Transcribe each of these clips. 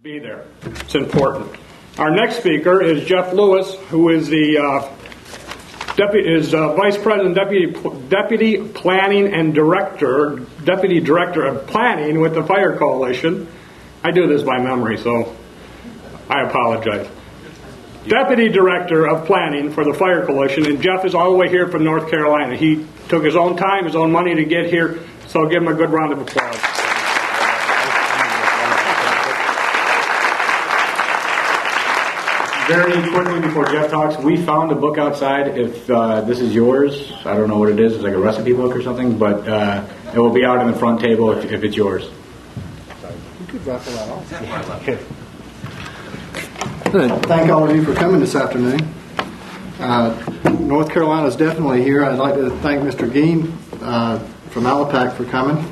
be there. It's important. Our next speaker is Jeff Lewis, who is the Vice President, Deputy Planning and Deputy Director of Planning with the Fire Coalition. I do this by memory, so I apologize. Deputy Director of Planning for the Fire Coalition, and Jeff is all the way here from North Carolina. He took his own time, his own money to get here, so give him a good round of applause. Very quickly before Jeff talks, we found a book outside. If this is yours, I don't know what it is. It's like a recipe book or something, but it will be out on the front table if it's yours. You could ruffle that off. Thank all of you for coming this afternoon. North Carolina is definitely here. I'd like to thank Mr. Geen from Alapac for coming.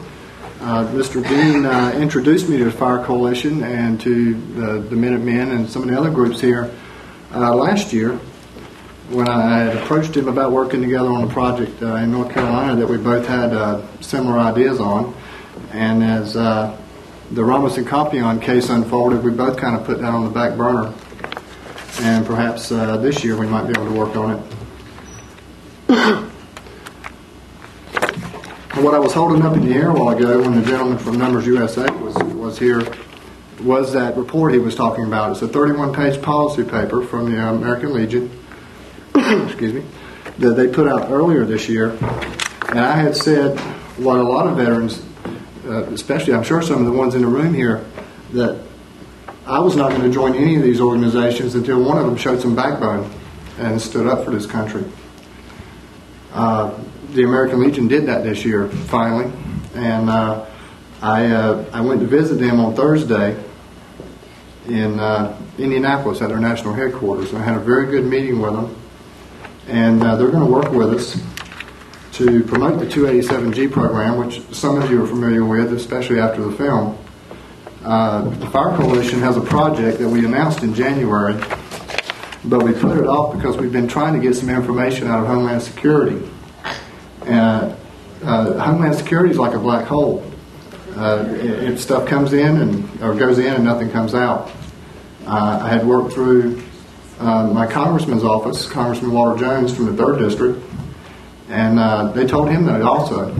Mr. Geen introduced me to the Fire Coalition and to the Minutemen and some of the other groups here last year when I had approached him about working together on a project in North Carolina that we both had similar ideas on. And as the Ramos and Compion case unfolded, we both kind of put that on the back burner. And perhaps this year we might be able to work on it. What I was holding up in the air a while ago when the gentleman from Numbers USA was here was that report he was talking about. It's a 31-page policy paper from the American Legion, excuse me, that they put out earlier this year. And I had said what a lot of veterans, especially I'm sure some of the ones in the room here, that I was not going to join any of these organizations until one of them showed some backbone and stood up for this country. The American Legion did that this year, finally, and I went to visit them on Thursday in Indianapolis at their national headquarters. And I had a very good meeting with them, and they're going to work with us to promote the 287G program, which some of you are familiar with, especially after the film. The Fire Coalition has a project that we announced in January, but we put it off because we've been trying to get some information out of Homeland Security. Homeland Security is like a black hole. If stuff comes in or goes in and nothing comes out. I had worked through my congressman's office, Congressman Walter Jones from the 3rd District, and they told him that also.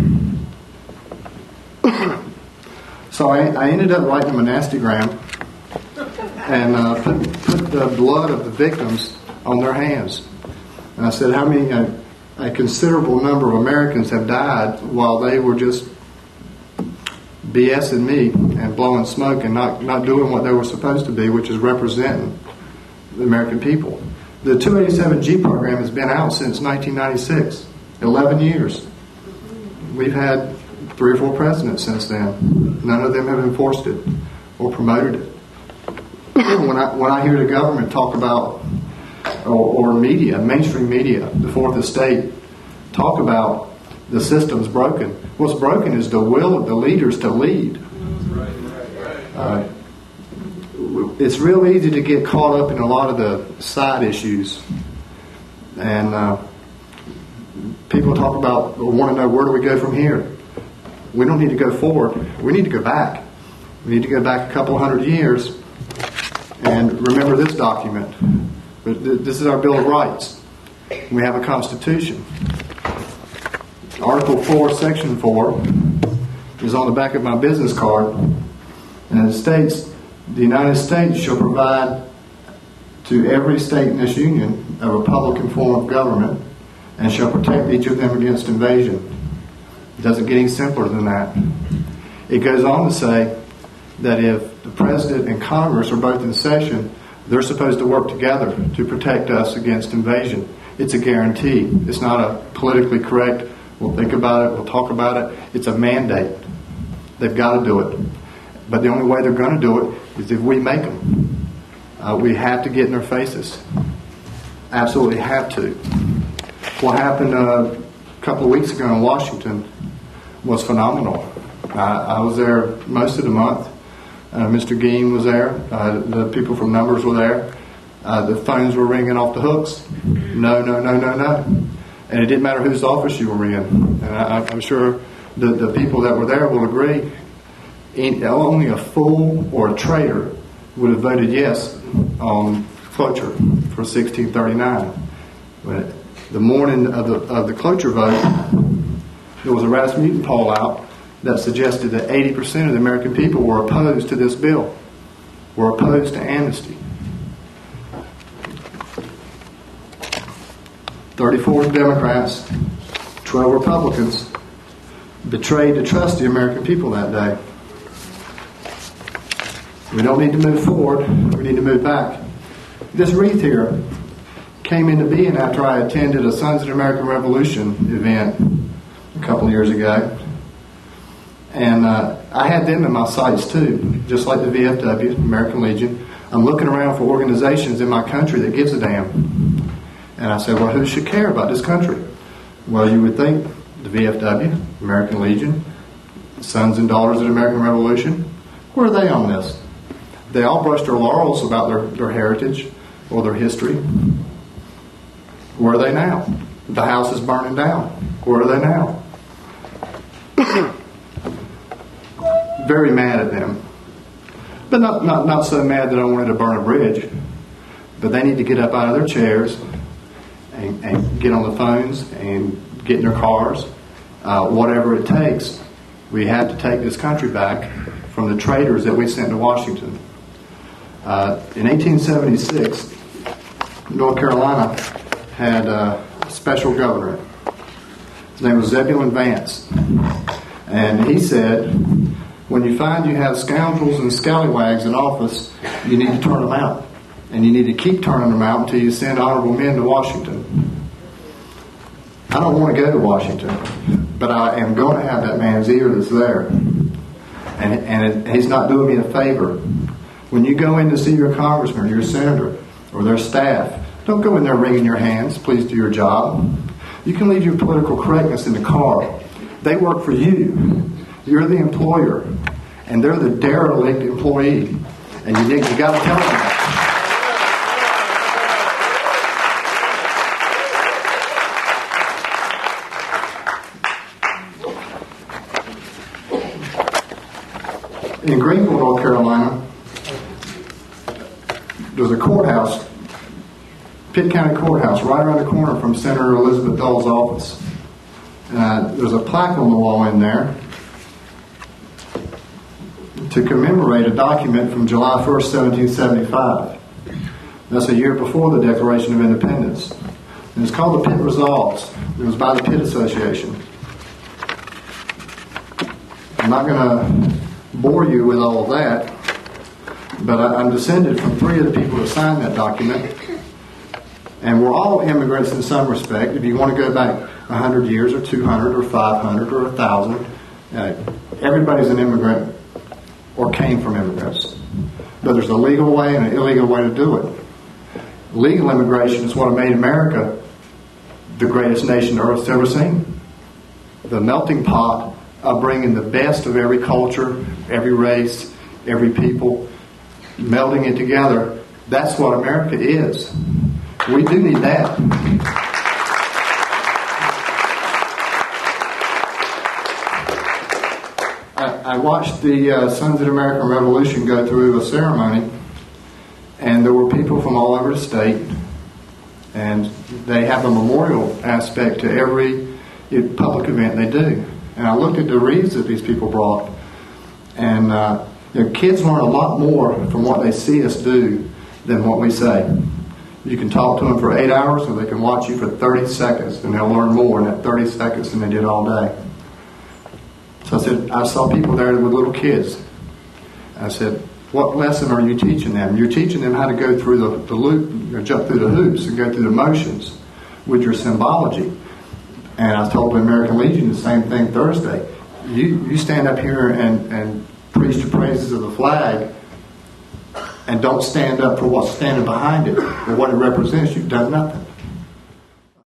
So I ended up writing a monastigram and put the blood of the victims on their hands. And I said, how many... a considerable number of Americans have died while they were just BSing me and blowing smoke and not doing what they were supposed to be, which is representing the American people. The 287G program has been out since 1996, 11 years. We've had 3 or 4 presidents since then. None of them have enforced it or promoted it. When I hear the government talk about or media, mainstream media, the Fourth Estate, talk about the system's broken. What's broken is the will of the leaders to lead. It's real easy to get caught up in a lot of the side issues. And people talk about, want to know, where do we go from here? We don't need to go forward. We need to go back. We need to go back a couple hundred years and remember this document. This is our Bill of Rights. We have a Constitution. Article 4, Section 4 is on the back of my business card, and it states, the United States shall provide to every state in this union a republican form of government and shall protect each of them against invasion. It doesn't get any simpler than that. It goes on to say that if the President and Congress are both in session, they're supposed to work together to protect us against invasion. It's a guarantee. It's not a politically correct, we'll think about it, we'll talk about it. It's a mandate. They've got to do it. But the only way they're going to do it is if we make them. We have to get in their faces. Absolutely have to. What happened a couple of weeks ago in Washington was phenomenal. I was there most of the month. Mr. Geen was there. The people from Numbers were there. The phones were ringing off the hooks. No. And it didn't matter whose office you were in. And I'm sure the people that were there will agree. Only a fool or a traitor would have voted yes on cloture for 1639. But the morning of the cloture vote, there was a Rasmussen poll out that suggested that 80% of the American people were opposed to this bill, were opposed to amnesty. 34 Democrats, 12 Republicans betrayed the trust of the American people that day. We don't need to move forward, we need to move back. This wreath here came into being after I attended a Sons of the American Revolution event a couple of years ago. And I had them in my sights too, just like the VFW, American Legion. I'm looking around for organizations in my country that gives a damn. And I said, well, who should care about this country? Well, you would think the VFW, American Legion, Sons and Daughters of the American Revolution. Where are they on this? They all brush their laurels about their heritage or their history. Where are they now? The house is burning down. Where are they now? Very mad at them. But not so mad that I wanted to burn a bridge. But they need to get up out of their chairs and get on the phones and get in their cars. Whatever it takes, we have to take this country back from the traitors that we sent to Washington. In 1876, North Carolina had a special governor. His name was Zebulon Vance. And he said, when you find you have scoundrels and scallywags in office, you need to turn them out. And you need to keep turning them out until you send honorable men to Washington. I don't want to go to Washington, but I am going to have that man's ear that's there. And he's not doing me a favor. When you go in to see your congressman or your senator or their staff, don't go in there wringing your hands. Please do your job. You can leave your political correctness in the car. They work for you. You're the employer, and they're the derelict employee. And you got to tell them that. In Greenville, North Carolina, there's a courthouse, Pitt County Courthouse, right around the corner from Senator Elizabeth Dull's office. There's a plaque on the wall in there to commemorate a document from July 1st, 1775. That's a year before the Declaration of Independence. And it's called the Pitt Resolves. It was by the Pitt Association. I'm not going to bore you with all of that, but I'm descended from 3 of the people that signed that document. And we're all immigrants in some respect. If you want to go back 100 years or 200 or 500 or 1,000, everybody's an immigrant or came from immigrants. But there's a legal way and an illegal way to do it. Legal immigration is what made America the greatest nation the earth's ever seen. The melting pot of bringing the best of every culture, every race, every people, melding it together. That's what America is. We do need that. I watched the Sons of the American Revolution go through a ceremony, and there were people from all over the state, and they have a memorial aspect to every public event they do. And I looked at the wreaths that these people brought, and kids learn a lot more from what they see us do than what we say. You can talk to them for 8 hours, or they can watch you for 30 seconds, and they'll learn more in that 30 seconds than they did all day. So I said, I saw people there with little kids. I said, what lesson are you teaching them? You're teaching them how to go through the loop, or jump through the hoops, and go through the motions with your symbology. And I told the American Legion the same thing Thursday. You stand up here and preach the praises of the flag, and don't stand up for what's standing behind it or what it represents. You've done nothing.